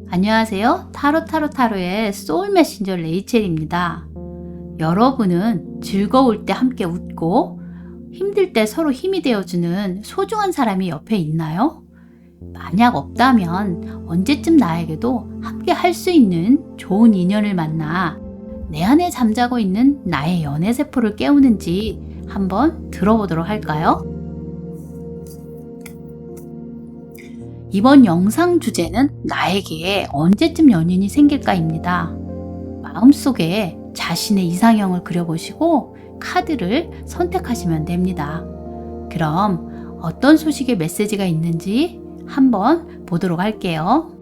안녕하세요. 타로의 소울 메신저 레이첼입니다. 여러분은 즐거울 때 함께 웃고 힘들 때 서로 힘이 되어주는 소중한 사람이 옆에 있나요? 만약 없다면 언제쯤 나에게도 함께 할 수 있는 좋은 인연을 만나 내 안에 잠자고 있는 나의 연애 세포를 깨우는지 한번 들어보도록 할까요? 이번 영상 주제는 나에게 언제쯤 연인이 생길까입니다. 마음속에 자신의 이상형을 그려보시고 카드를 선택하시면 됩니다. 그럼 어떤 소식의 메시지가 있는지 한번 보도록 할게요.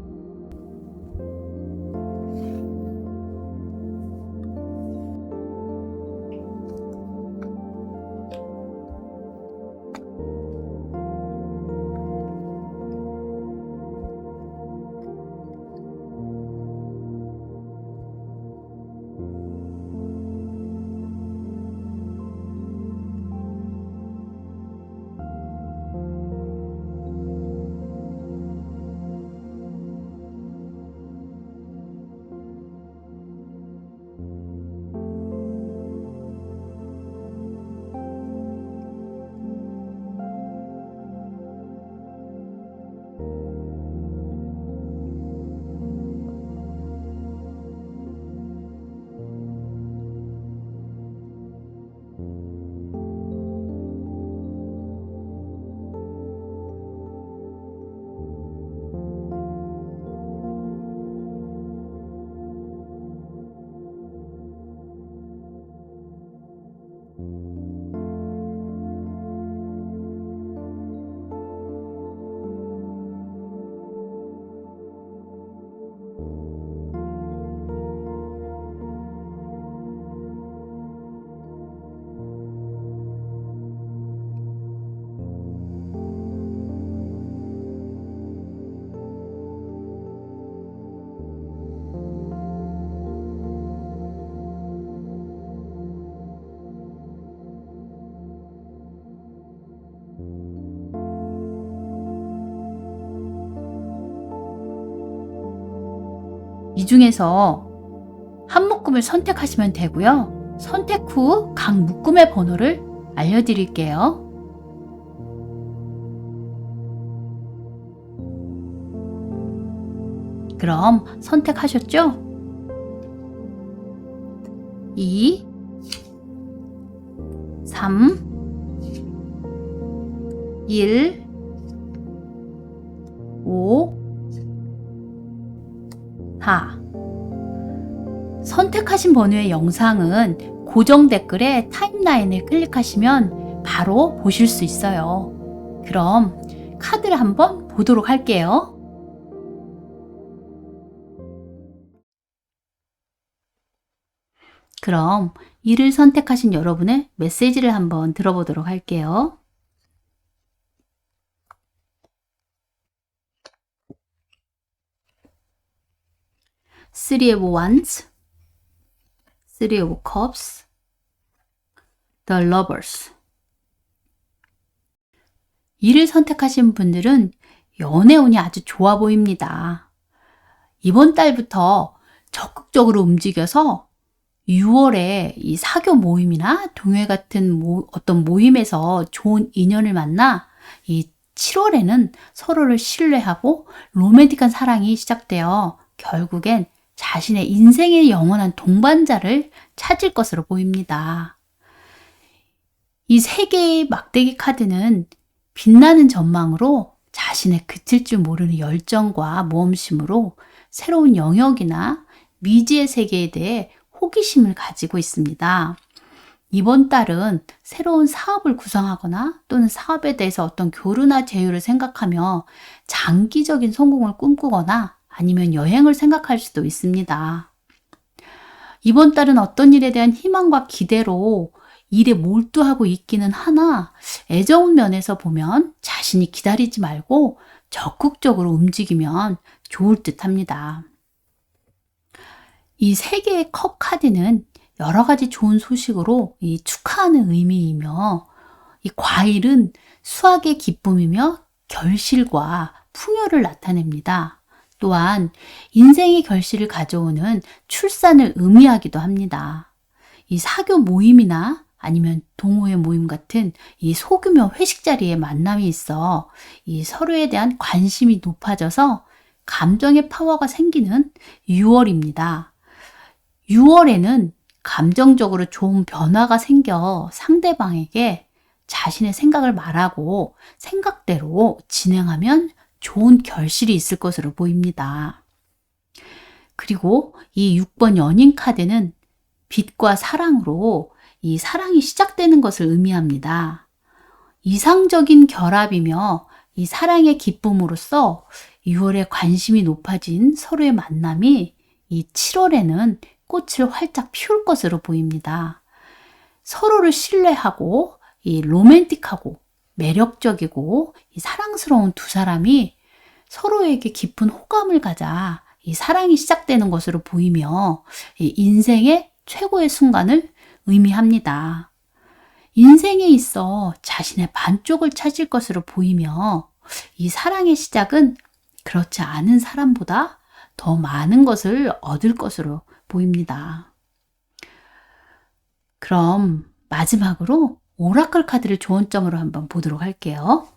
이 중에서 한 묶음을 선택하시면 되고요. 선택 후 각 묶음의 번호를 알려드릴게요. 그럼 선택하셨죠? 2, 3, 1, 5, 4. 선택하신 번호의 영상은 고정 댓글에 타임라인을 클릭하시면 바로 보실 수 있어요. 그럼 카드를 한번 보도록 할게요. 그럼 1을 선택하신 여러분의 메시지를 한번 들어보도록 할게요. Three of Wands, Three of Cups, The Lovers. 이를 선택하신 분들은 연애운이 아주 좋아 보입니다. 이번 달부터 적극적으로 움직여서 6월에 이 사교 모임이나 동호회 같은 어떤 모임에서 좋은 인연을 만나 이 7월에는 서로를 신뢰하고 로맨틱한 사랑이 시작되어 결국엔 자신의 인생의 영원한 동반자를 찾을 것으로 보입니다. 이 세 개의 막대기 카드는 빛나는 전망으로 자신의 그칠 줄 모르는 열정과 모험심으로 새로운 영역이나 미지의 세계에 대해 호기심을 가지고 있습니다. 이번 달은 새로운 사업을 구상하거나 또는 사업에 대해서 어떤 교류나 제휴를 생각하며 장기적인 성공을 꿈꾸거나 아니면 여행을 생각할 수도 있습니다. 이번 달은 어떤 일에 대한 희망과 기대로 일에 몰두하고 있기는 하나 애정 면에서 보면 자신이 기다리지 말고 적극적으로 움직이면 좋을 듯 합니다. 이 세 개의 컵 카드는 여러 가지 좋은 소식으로 축하하는 의미이며 이 과일은 수확의 기쁨이며 결실과 풍요를 나타냅니다. 또한 인생의 결실을 가져오는 출산을 의미하기도 합니다. 이 사교 모임이나 아니면 동호회 모임 같은 이 소규모 회식 자리에 만남이 있어 이 서로에 대한 관심이 높아져서 감정의 파워가 생기는 6월입니다. 6월에는 감정적으로 좋은 변화가 생겨 상대방에게 자신의 생각을 말하고 생각대로 진행하면 좋은 결실이 있을 것으로 보입니다. 그리고 이 6번 연인 카드는 빛과 사랑으로 이 사랑이 시작되는 것을 의미합니다. 이상적인 결합이며 이 사랑의 기쁨으로써 6월에 관심이 높아진 서로의 만남이 이 7월에는 꽃을 활짝 피울 것으로 보입니다. 서로를 신뢰하고 이 로맨틱하고 매력적이고 이 사랑스러운 두 사람이 서로에게 깊은 호감을 가자 이 사랑이 시작되는 것으로 보이며 이 인생의 최고의 순간을 의미합니다. 인생에 있어 자신의 반쪽을 찾을 것으로 보이며 이 사랑의 시작은 그렇지 않은 사람보다 더 많은 것을 얻을 것으로 보입니다. 그럼 마지막으로 오라클 카드를 조언점으로 한번 보도록 할게요.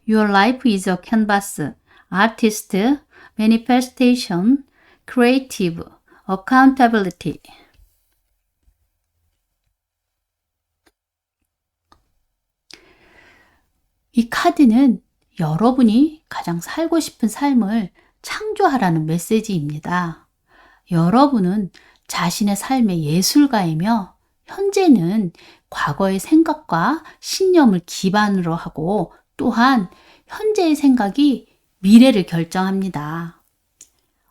Your life is a canvas. Artist, manifestation, creative, accountability. 이 카드는 여러분이 가장 살고 싶은 삶을 창조하라는 메시지입니다. 여러분은 자신의 삶의 예술가이며 현재는 과거의 생각과 신념을 기반으로 하고 또한 현재의 생각이 미래를 결정합니다.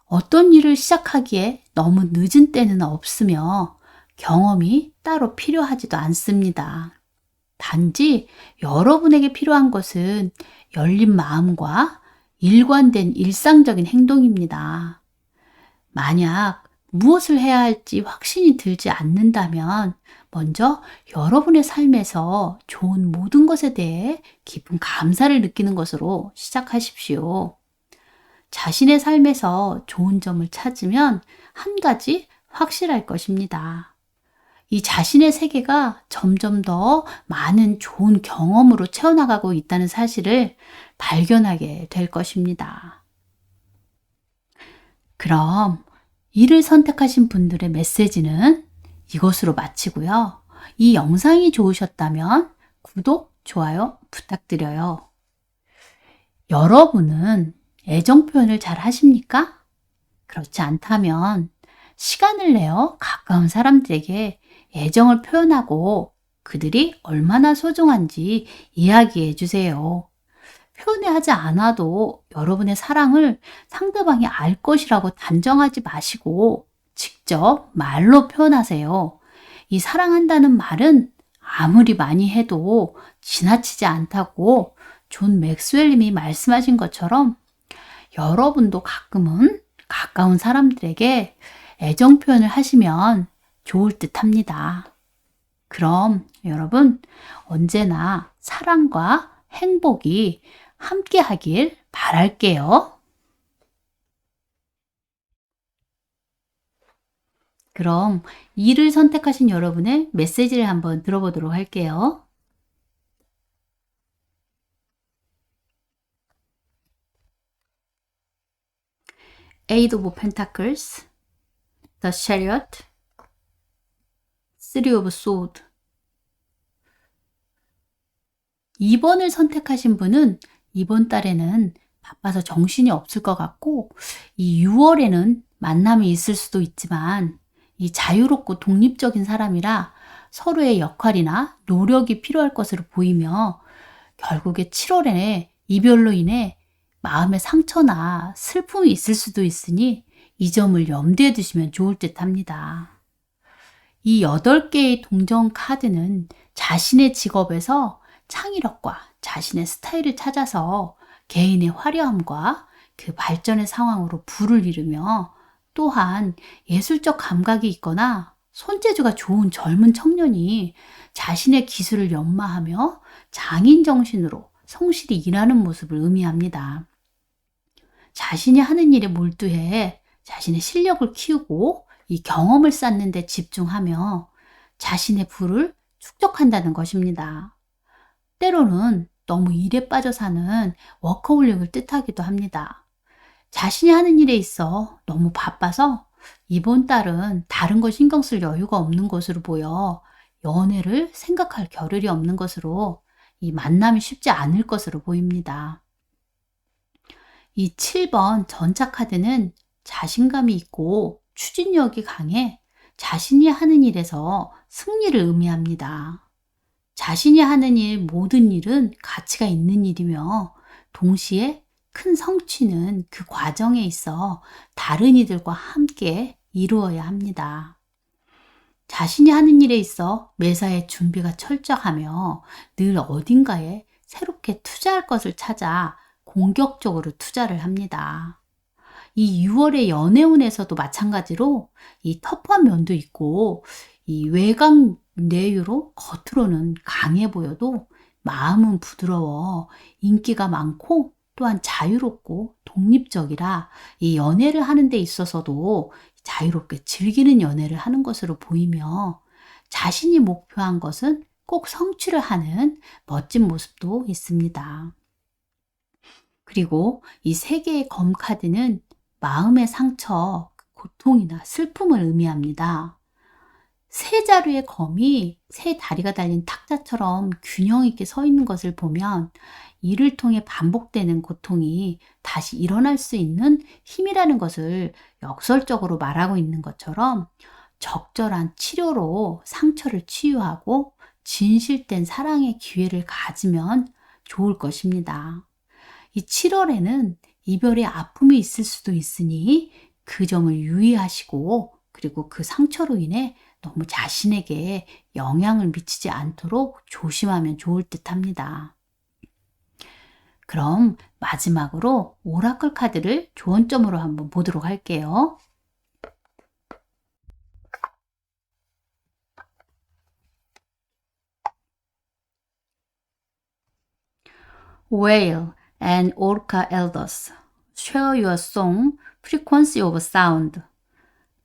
어떤 일을 시작하기에 너무 늦은 때는 없으며 경험이 따로 필요하지도 않습니다. 단지 여러분에게 필요한 것은 열린 마음과 일관된 일상적인 행동입니다. 만약 무엇을 해야 할지 확신이 들지 않는다면 먼저 여러분의 삶에서 좋은 모든 것에 대해 깊은 감사를 느끼는 것으로 시작하십시오. 자신의 삶에서 좋은 점을 찾으면 한 가지 확실할 것입니다. 이 자신의 세계가 점점 더 많은 좋은 경험으로 채워나가고 있다는 사실을 발견하게 될 것입니다. 그럼 이를 선택하신 분들의 메시지는 이것으로 마치고요. 이 영상이 좋으셨다면 구독, 좋아요 부탁드려요. 여러분은 애정 표현을 잘 하십니까? 그렇지 않다면 시간을 내어 가까운 사람들에게 애정을 표현하고 그들이 얼마나 소중한지 이야기해 주세요. 표현하지 않아도 여러분의 사랑을 상대방이 알 것이라고 단정하지 마시고 직접 말로 표현하세요. 이 사랑한다는 말은 아무리 많이 해도 지나치지 않다고 존 맥스웰님이 말씀하신 것처럼 여러분도 가끔은 가까운 사람들에게 애정 표현을 하시면 좋을 듯 합니다. 그럼 여러분 언제나 사랑과 행복이 함께 하길 바랄게요. 그럼 이를 선택하신 여러분의 메시지를 한번 들어보도록 할게요. Eight of Pentacles, The Chariot, Three of Swords. 2번을 선택하신 분은 이번 달에는 바빠서 정신이 없을 것 같고 이 6월에는 만남이 있을 수도 있지만 이 자유롭고 독립적인 사람이라 서로의 역할이나 노력이 필요할 것으로 보이며 결국에 7월에 이별로 인해 마음의 상처나 슬픔이 있을 수도 있으니 이 점을 염두에 두시면 좋을 듯 합니다. 이 8개의 동전 카드는 자신의 직업에서 창의력과 자신의 스타일을 찾아서 개인의 화려함과 그 발전의 상황으로 부를 이루며 또한 예술적 감각이 있거나 손재주가 좋은 젊은 청년이 자신의 기술을 연마하며 장인 정신으로 성실히 일하는 모습을 의미합니다. 자신이 하는 일에 몰두해 자신의 실력을 키우고 이 경험을 쌓는 데 집중하며 자신의 부를 축적한다는 것입니다. 때로는 너무 일에 빠져 사는 워커홀릭을 뜻하기도 합니다. 자신이 하는 일에 있어 너무 바빠서 이번 달은 다른 거 신경 쓸 여유가 없는 것으로 보여 연애를 생각할 겨를이 없는 것으로 이 만남이 쉽지 않을 것으로 보입니다. 이 7번 전차카드는 자신감이 있고 추진력이 강해 자신이 하는 일에서 승리를 의미합니다. 자신이 하는 일, 모든 일은 가치가 있는 일이며 동시에 큰 성취는 그 과정에 있어 다른 이들과 함께 이루어야 합니다. 자신이 하는 일에 있어 매사에 준비가 철저하며 늘 어딘가에 새롭게 투자할 것을 찾아 공격적으로 투자를 합니다. 이 6월의 연애운에서도 마찬가지로 이 터프한 면도 있고 이 외강 내유로 겉으로는 강해 보여도 마음은 부드러워 인기가 많고 또한 자유롭고 독립적이라 이 연애를 하는 데 있어서도 자유롭게 즐기는 연애를 하는 것으로 보이며 자신이 목표한 것은 꼭 성취를 하는 멋진 모습도 있습니다. 그리고 이 세 개의 검 카드는 마음의 상처, 고통이나 슬픔을 의미합니다. 세 자루의 검이 세 다리가 달린 탁자처럼 균형 있게 서 있는 것을 보면 이를 통해 반복되는 고통이 다시 일어날 수 있는 힘이라는 것을 역설적으로 말하고 있는 것처럼 적절한 치료로 상처를 치유하고 진실된 사랑의 기회를 가지면 좋을 것입니다. 이 7월에는 이별의 아픔이 있을 수도 있으니 그 점을 유의하시고 그리고 그 상처로 인해 너무 자신에게 영향을 미치지 않도록 조심하면 좋을 듯 합니다. 그럼 마지막으로 오라클 카드를 조언점으로 한번 보도록 할게요. Whale and Orca elders, share your song, frequency of sound,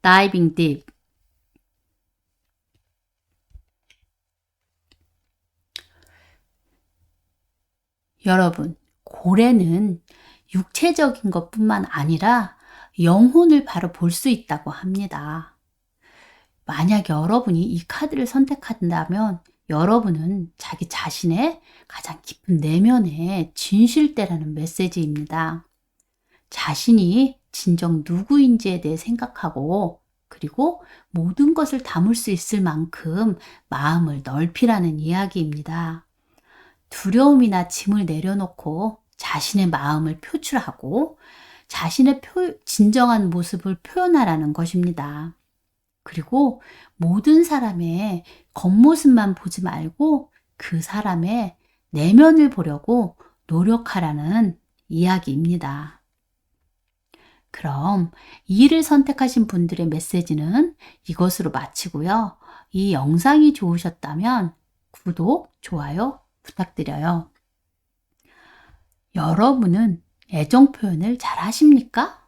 diving deep. 여러분, 고래는 육체적인 것뿐만 아니라 영혼을 바로 볼 수 있다고 합니다. 만약 여러분이 이 카드를 선택한다면 여러분은 자기 자신의 가장 깊은 내면의 진실되라는 메시지입니다. 자신이 진정 누구인지에 대해 생각하고 그리고 모든 것을 담을 수 있을 만큼 마음을 넓히라는 이야기입니다. 두려움이나 짐을 내려놓고 자신의 마음을 표출하고 자신의 진정한 모습을 표현하라는 것입니다. 그리고 모든 사람의 겉모습만 보지 말고 그 사람의 내면을 보려고 노력하라는 이야기입니다. 그럼 이를 선택하신 분들의 메시지는 이것으로 마치고요. 이 영상이 좋으셨다면 구독, 좋아요 부탁드려요. 여러분은 애정 표현을 잘 하십니까?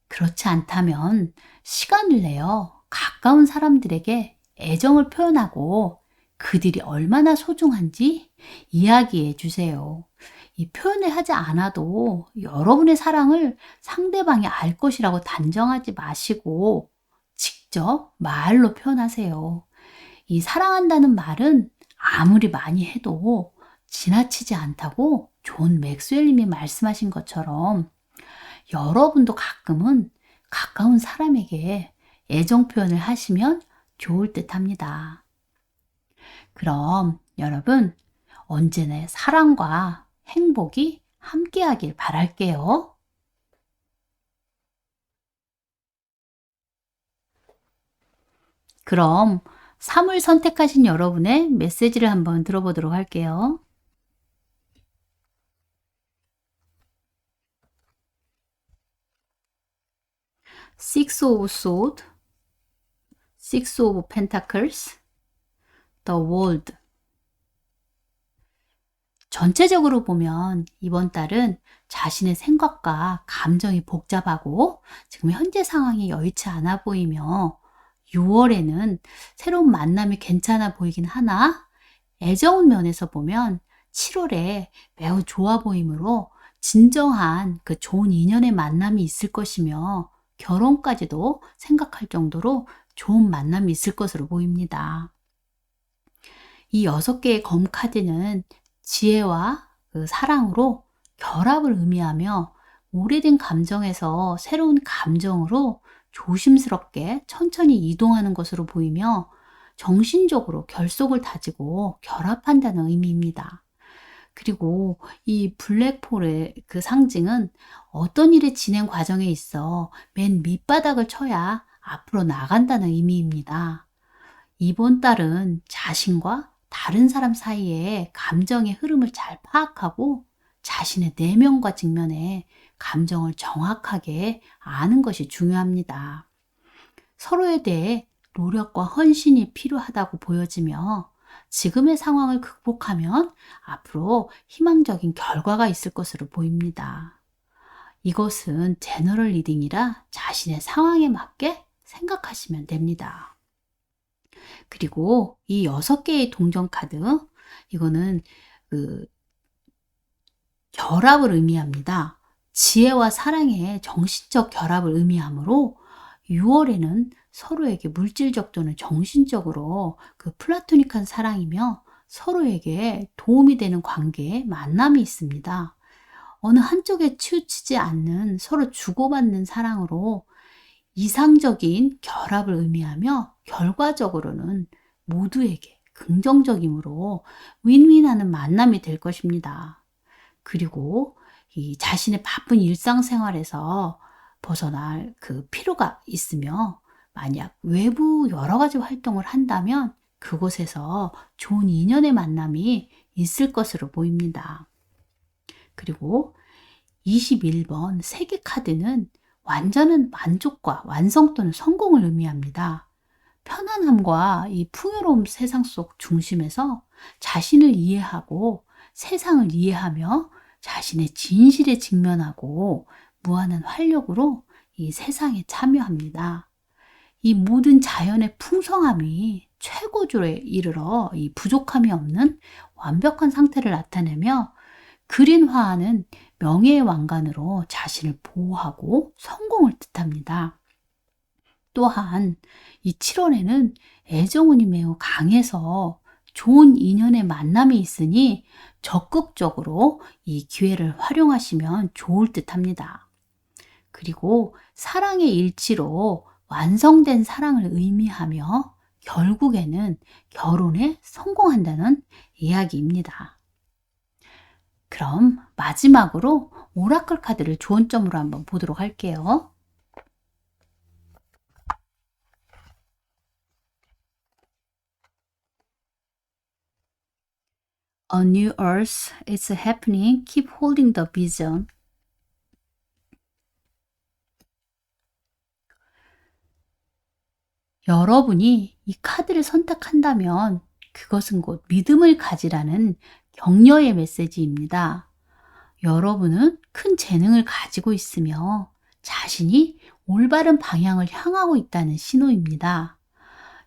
그렇지 않다면 시간을 내어 가까운 사람들에게 애정을 표현하고 그들이 얼마나 소중한지 이야기해 주세요. 이 표현을 하지 않아도 여러분의 사랑을 상대방이 알 것이라고 단정하지 마시고 직접 말로 표현하세요. 이 사랑한다는 말은 아무리 많이 해도 지나치지 않다고 존 맥스웰님이 말씀하신 것처럼 여러분도 가끔은 가까운 사람에게 애정 표현을 하시면 좋을 듯 합니다. 그럼 여러분 언제나 사랑과 행복이 함께하길 바랄게요. 그럼 3을 선택하신 여러분의 메시지를 한번 들어보도록 할게요. Six of Swords, Six of Pentacles, The World. 전체적으로 보면 이번 달은 자신의 생각과 감정이 복잡하고 지금 현재 상황이 여의치 않아 보이며 6월에는 새로운 만남이 괜찮아 보이긴 하나 애정 면에서 보면 7월에 매우 좋아 보이므로 진정한 그 좋은 인연의 만남이 있을 것이며 결혼까지도 생각할 정도로 좋은 만남이 있을 것으로 보입니다. 이 6개의 검 카드는 지혜와 그 사랑으로 결합을 의미하며 오래된 감정에서 새로운 감정으로 조심스럽게 천천히 이동하는 것으로 보이며 정신적으로 결속을 다지고 결합한다는 의미입니다. 그리고 이 블랙홀의 그 상징은 어떤 일의 진행 과정에 있어 맨 밑바닥을 쳐야 앞으로 나간다는 의미입니다. 이번 달은 자신과 다른 사람 사이의 감정의 흐름을 잘 파악하고 자신의 내면과 직면에 감정을 정확하게 아는 것이 중요합니다. 서로에 대해 노력과 헌신이 필요하다고 보여지며 지금의 상황을 극복하면 앞으로 희망적인 결과가 있을 것으로 보입니다. 이것은 제너럴 리딩이라 자신의 상황에 맞게 생각하시면 됩니다. 그리고 이 6개의 동전 카드, 이거는 결합을 의미합니다. 지혜와 사랑의 정신적 결합을 의미하므로 6월에는 서로에게 물질적 또는 정신적으로 그 플라토닉한 사랑이며 서로에게 도움이 되는 관계에 만남이 있습니다. 어느 한쪽에 치우치지 않는 서로 주고받는 사랑으로 이상적인 결합을 의미하며 결과적으로는 모두에게 긍정적이므로 윈윈하는 만남이 될 것입니다. 그리고 이 자신의 바쁜 일상생활에서 벗어날 그 필요가 있으며 만약 외부 여러 가지 활동을 한다면 그곳에서 좋은 인연의 만남이 있을 것으로 보입니다. 그리고 21번 세계 카드는 완전한 만족과 완성 또는 성공을 의미합니다. 편안함과 이 풍요로움 세상 속 중심에서 자신을 이해하고 세상을 이해하며 자신의 진실에 직면하고 무한한 활력으로 이 세상에 참여합니다. 이 모든 자연의 풍성함이 최고조에 이르러 이 부족함이 없는 완벽한 상태를 나타내며 그린화하는 명예의 왕관으로 자신을 보호하고 성공을 뜻합니다. 또한 이 7월에는 애정운이 매우 강해서 좋은 인연의 만남이 있으니 적극적으로 이 기회를 활용하시면 좋을 듯합니다. 그리고 사랑의 일치로 완성된 사랑을 의미하며 결국에는 결혼에 성공한다는 이야기입니다. 그럼 마지막으로 오라클 카드를 조언점으로 한번 보도록 할게요. A new earth is happening. Keep holding the vision. 여러분이 이 카드를 선택한다면 그것은 곧 믿음을 가지라는 격려의 메시지입니다. 여러분은 큰 재능을 가지고 있으며 자신이 올바른 방향을 향하고 있다는 신호입니다.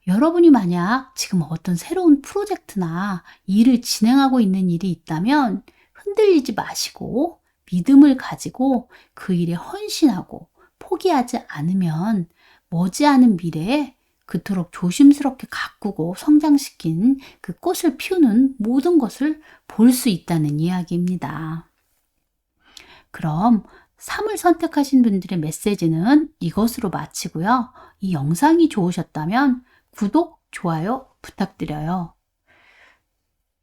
여러분이 만약 지금 어떤 새로운 프로젝트나 일을 진행하고 있는 일이 있다면 흔들리지 마시고 믿음을 가지고 그 일에 헌신하고 포기하지 않으면 머지않은 미래에 그토록 조심스럽게 가꾸고 성장시킨 그 꽃을 피우는 모든 것을 볼 수 있다는 이야기입니다. 그럼 3을 선택하신 분들의 메시지는 이것으로 마치고요. 이 영상이 좋으셨다면 구독, 좋아요 부탁드려요.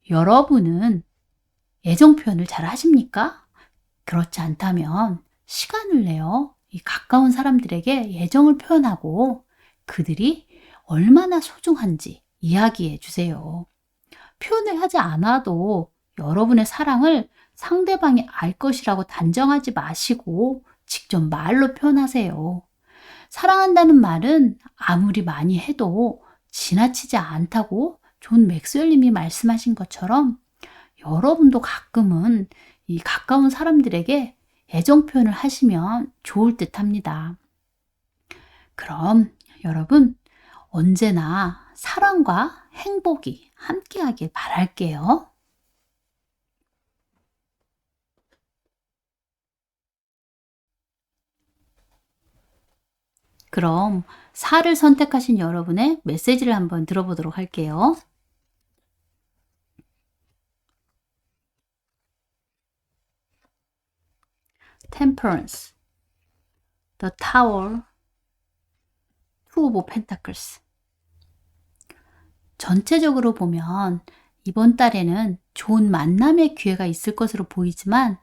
여러분은 애정 표현을 잘 하십니까? 그렇지 않다면 시간을 내어 이 가까운 사람들에게 애정을 표현하고 그들이 얼마나 소중한지 이야기해 주세요. 표현을 하지 않아도 여러분의 사랑을 상대방이 알 것이라고 단정하지 마시고 직접 말로 표현하세요. 사랑한다는 말은 아무리 많이 해도 지나치지 않다고 존 맥스웰님이 말씀하신 것처럼 여러분도 가끔은 이 가까운 사람들에게 애정 표현을 하시면 좋을 듯 합니다. 그럼 여러분, 언제나 사랑과 행복이 함께하길 바랄게요. 그럼 4를 선택하신 여러분의 메시지를 한번 들어보도록 할게요. Temperance, The Tower, Two of Pentacles. 전체적으로 보면 이번 달에는 좋은 만남의 기회가 있을 것으로 보이지만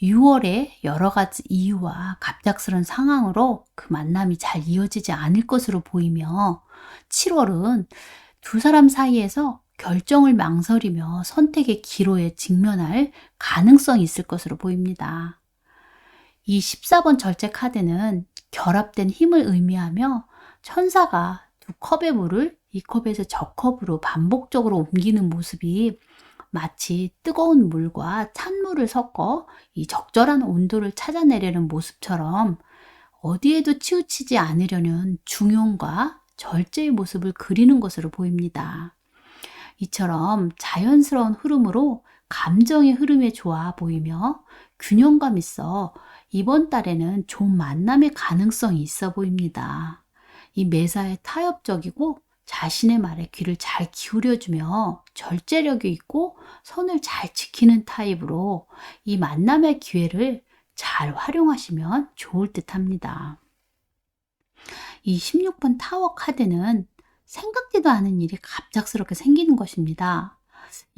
6월에 여러 가지 이유와 갑작스런 상황으로 그 만남이 잘 이어지지 않을 것으로 보이며 7월은 두 사람 사이에서 결정을 망설이며 선택의 기로에 직면할 가능성이 있을 것으로 보입니다. 이 14번 절제 카드는 결합된 힘을 의미하며 천사가 두 컵의 물을 이 컵에서 저 컵으로 반복적으로 옮기는 모습이 마치 뜨거운 물과 찬물을 섞어 이 적절한 온도를 찾아내려는 모습처럼 어디에도 치우치지 않으려는 중용과 절제의 모습을 그리는 것으로 보입니다. 이처럼 자연스러운 흐름으로 감정의 흐름에 좋아 보이며 균형감 있어 이번 달에는 좋은 만남의 가능성이 있어 보입니다. 이 매사에 타협적이고 자신의 말에 귀를 잘 기울여주며 절제력이 있고 선을 잘 지키는 타입으로 이 만남의 기회를 잘 활용하시면 좋을 듯 합니다. 이 16번 타워 카드는 생각지도 않은 일이 갑작스럽게 생기는 것입니다.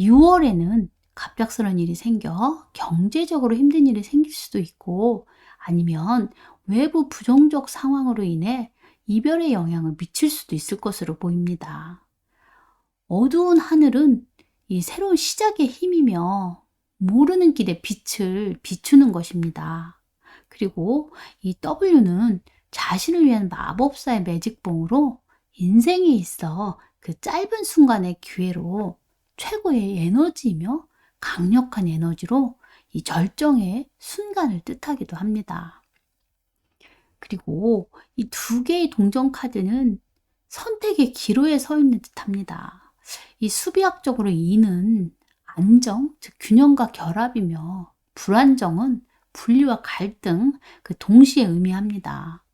6월에는 갑작스러운 일이 생겨 경제적으로 힘든 일이 생길 수도 있고 아니면 외부 부정적 상황으로 인해 이별의 영향을 미칠 수도 있을 것으로 보입니다. 어두운 하늘은 이 새로운 시작의 힘이며 모르는 길에 빛을 비추는 것입니다. 그리고 이 W는 자신을 위한 마법사의 매직봉으로 인생에 있어 그 짧은 순간의 기회로 최고의 에너지이며 강력한 에너지로 이 절정의 순간을 뜻하기도 합니다. 그리고 이 두 개의 동전 카드는 선택의 기로에 서 있는 듯합니다. 이 수비학적으로 2는 안정, 즉 균형과 결합이며 불안정은 분리와 갈등, 그 동시에 의미합니다.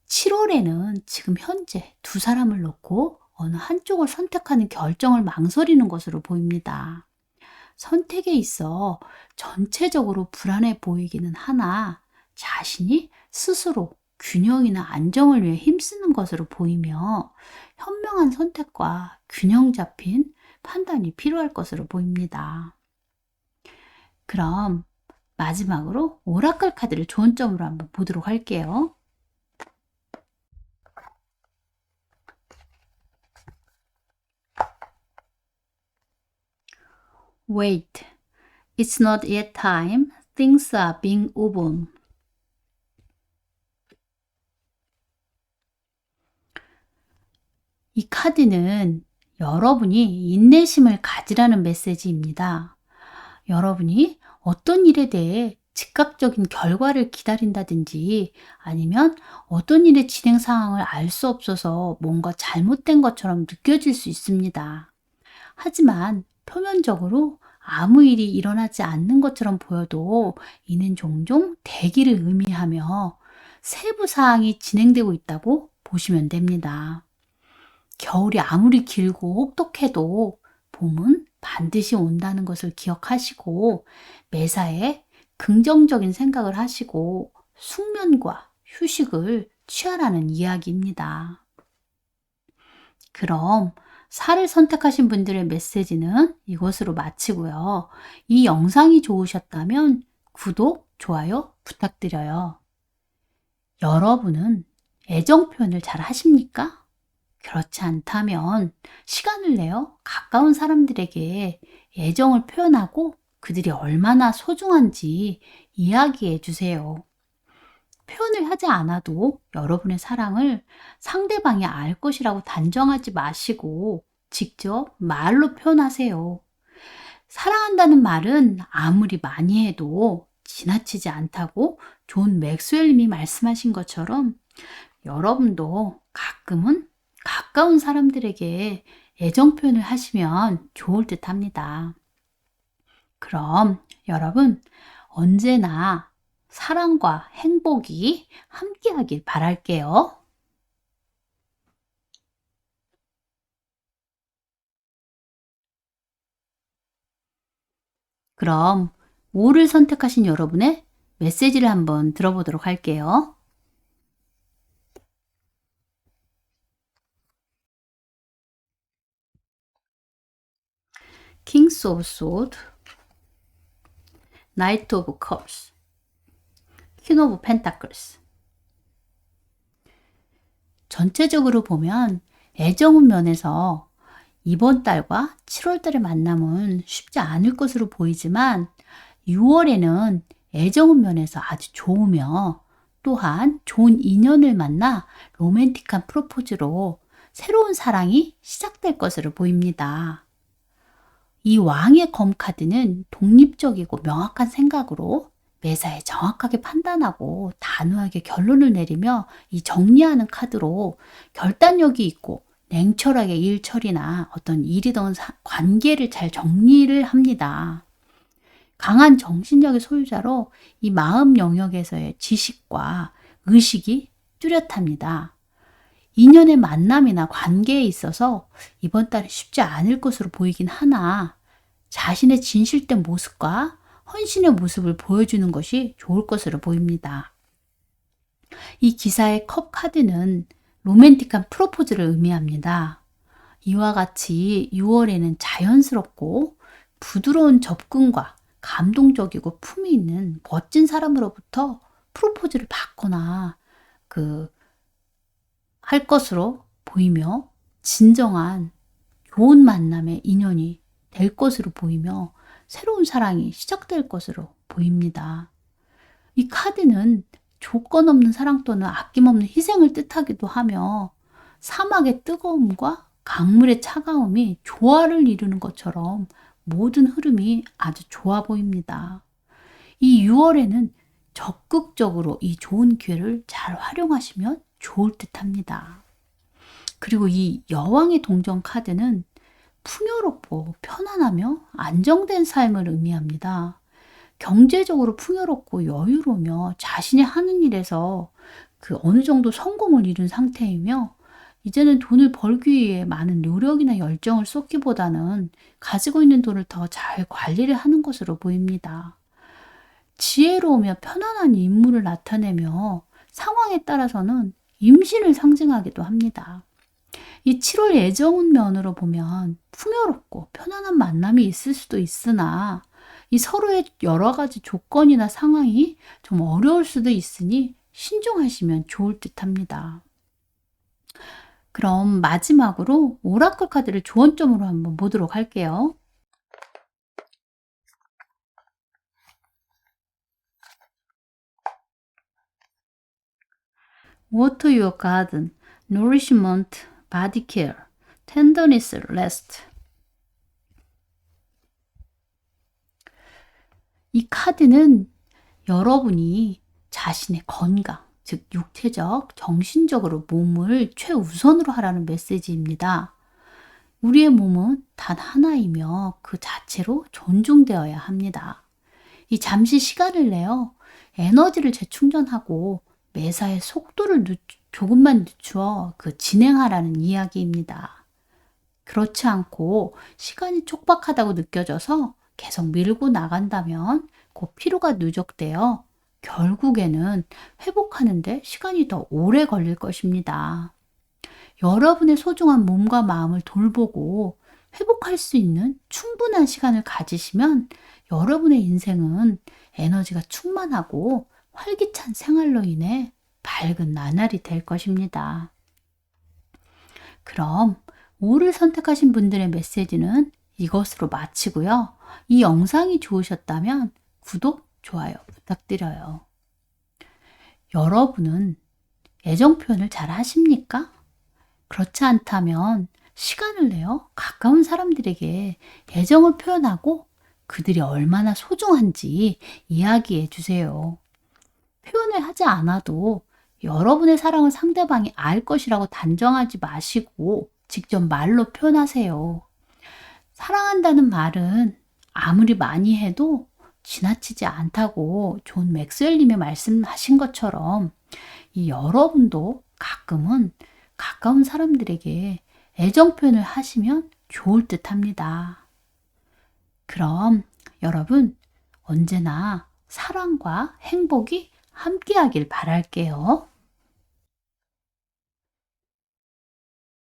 7월에는 지금 현재 두 사람을 놓고 어느 한쪽을 선택하는 결정을 망설이는 것으로 보입니다. 선택에 있어 전체적으로 불안해 보이기는 하나 자신이 스스로 균형이나 안정을 위해 힘쓰는 것으로 보이며 현명한 선택과 균형 잡힌 판단이 필요할 것으로 보입니다. 그럼 마지막으로 오라클 카드를 좋은 점으로 한번 보도록 할게요. Wait, it's not yet time. Things are being opened. 이 카드는 여러분이 인내심을 가지라는 메시지입니다. 여러분이 어떤 일에 대해 즉각적인 결과를 기다린다든지 아니면 어떤 일의 진행 상황을 알 수 없어서 뭔가 잘못된 것처럼 느껴질 수 있습니다. 하지만 표면적으로 아무 일이 일어나지 않는 것처럼 보여도 이는 종종 대기를 의미하며 세부 사항이 진행되고 있다고 보시면 됩니다. 겨울이 아무리 길고 혹독해도 봄은 반드시 온다는 것을 기억하시고 매사에 긍정적인 생각을 하시고 숙면과 휴식을 취하라는 이야기입니다. 그럼 4를 선택하신 분들의 메시지는 이것으로 마치고요. 이 영상이 좋으셨다면 구독, 좋아요 부탁드려요. 여러분은 애정 표현을 잘 하십니까? 그렇지 않다면 시간을 내어 가까운 사람들에게 애정을 표현하고 그들이 얼마나 소중한지 이야기해 주세요. 표현을 하지 않아도 여러분의 사랑을 상대방이 알 것이라고 단정하지 마시고 직접 말로 표현하세요. 사랑한다는 말은 아무리 많이 해도 지나치지 않다고 존 맥스웰님이 말씀하신 것처럼 여러분도 가끔은 가까운 사람들에게 애정 표현을 하시면 좋을 듯 합니다. 그럼 여러분 언제나 사랑과 행복이 함께하길 바랄게요. 그럼 5를 선택하신 여러분의 메시지를 한번 들어보도록 할게요. Kings of Swords, Knight of Cups, Queen of Pentacles. 전체적으로 보면 애정 면에서 이번 달과 7월 달의 만남은 쉽지 않을 것으로 보이지만 6월에는 애정 면에서 아주 좋으며 또한 좋은 인연을 만나 로맨틱한 프로포즈로 새로운 사랑이 시작될 것으로 보입니다. 이 왕의 검 카드는 독립적이고 명확한 생각으로 매사에 정확하게 판단하고 단호하게 결론을 내리며 이 정리하는 카드로 결단력이 있고 냉철하게 일 처리나 어떤 일이든 관계를 잘 정리를 합니다. 강한 정신력의 소유자로 이 마음 영역에서의 지식과 의식이 뚜렷합니다. 인연의 만남이나 관계에 있어서 이번 달은 쉽지 않을 것으로 보이긴 하나 자신의 진실된 모습과 헌신의 모습을 보여주는 것이 좋을 것으로 보입니다. 이 기사의 컵 카드는 로맨틱한 프로포즈를 의미합니다. 이와 같이 6월에는 자연스럽고 부드러운 접근과 감동적이고 품이 있는 멋진 사람으로부터 프로포즈를 받거나 할 것으로 보이며 진정한 좋은 만남의 인연이 될 것으로 보이며 새로운 사랑이 시작될 것으로 보입니다. 이 카드는 조건 없는 사랑 또는 아낌없는 희생을 뜻하기도 하며 사막의 뜨거움과 강물의 차가움이 조화를 이루는 것처럼 모든 흐름이 아주 좋아 보입니다. 이 6월에는 적극적으로 이 좋은 기회를 잘 활용하시면 좋을 듯 합니다. 그리고 이 여왕의 동전 카드는 풍요롭고 편안하며 안정된 삶을 의미합니다. 경제적으로 풍요롭고 여유로우며 자신이 하는 일에서 어느 정도 성공을 이룬 상태이며 이제는 돈을 벌기 위해 많은 노력이나 열정을 쏟기보다는 가지고 있는 돈을 더 잘 관리를 하는 것으로 보입니다. 지혜로우며 편안한 인물을 나타내며 상황에 따라서는 임신을 상징하기도 합니다. 이 7월 애정 면으로 보면 풍요롭고 편안한 만남이 있을 수도 있으나 이 서로의 여러 가지 조건이나 상황이 좀 어려울 수도 있으니 신중하시면 좋을 듯 합니다. 그럼 마지막으로 오라클 카드를 조언점으로 한번 보도록 할게요. Water your garden, nourishment, body care, tenderness, rest. 이 카드는 여러분이 자신의 건강, 즉 육체적, 정신적으로 몸을 최우선으로 하라는 메시지입니다. 우리의 몸은 단 하나이며 그 자체로 존중되어야 합니다. 이 잠시 시간을 내어 에너지를 재충전하고 매사의 속도를 조금만 늦추어 진행하라는 이야기입니다. 그렇지 않고 시간이 촉박하다고 느껴져서 계속 밀고 나간다면 그 피로가 누적되어 결국에는 회복하는데 시간이 더 오래 걸릴 것입니다. 여러분의 소중한 몸과 마음을 돌보고 회복할 수 있는 충분한 시간을 가지시면 여러분의 인생은 에너지가 충만하고 활기찬 생활로 인해 밝은 나날이 될 것입니다. 그럼 5를 선택하신 분들의 메시지는 이것으로 마치고요. 이 영상이 좋으셨다면 구독, 좋아요 부탁드려요. 여러분은 애정 표현을 잘 하십니까? 그렇지 않다면 시간을 내어 가까운 사람들에게 애정을 표현하고 그들이 얼마나 소중한지 이야기해 주세요. 표현을 하지 않아도 여러분의 사랑을 상대방이 알 것이라고 단정하지 마시고 직접 말로 표현하세요. 사랑한다는 말은 아무리 많이 해도 지나치지 않다고 존 맥스웰님이 말씀하신 것처럼 이 여러분도 가끔은 가까운 사람들에게 애정 표현을 하시면 좋을 듯 합니다. 그럼 여러분 언제나 사랑과 행복이 함께하길 바랄게요.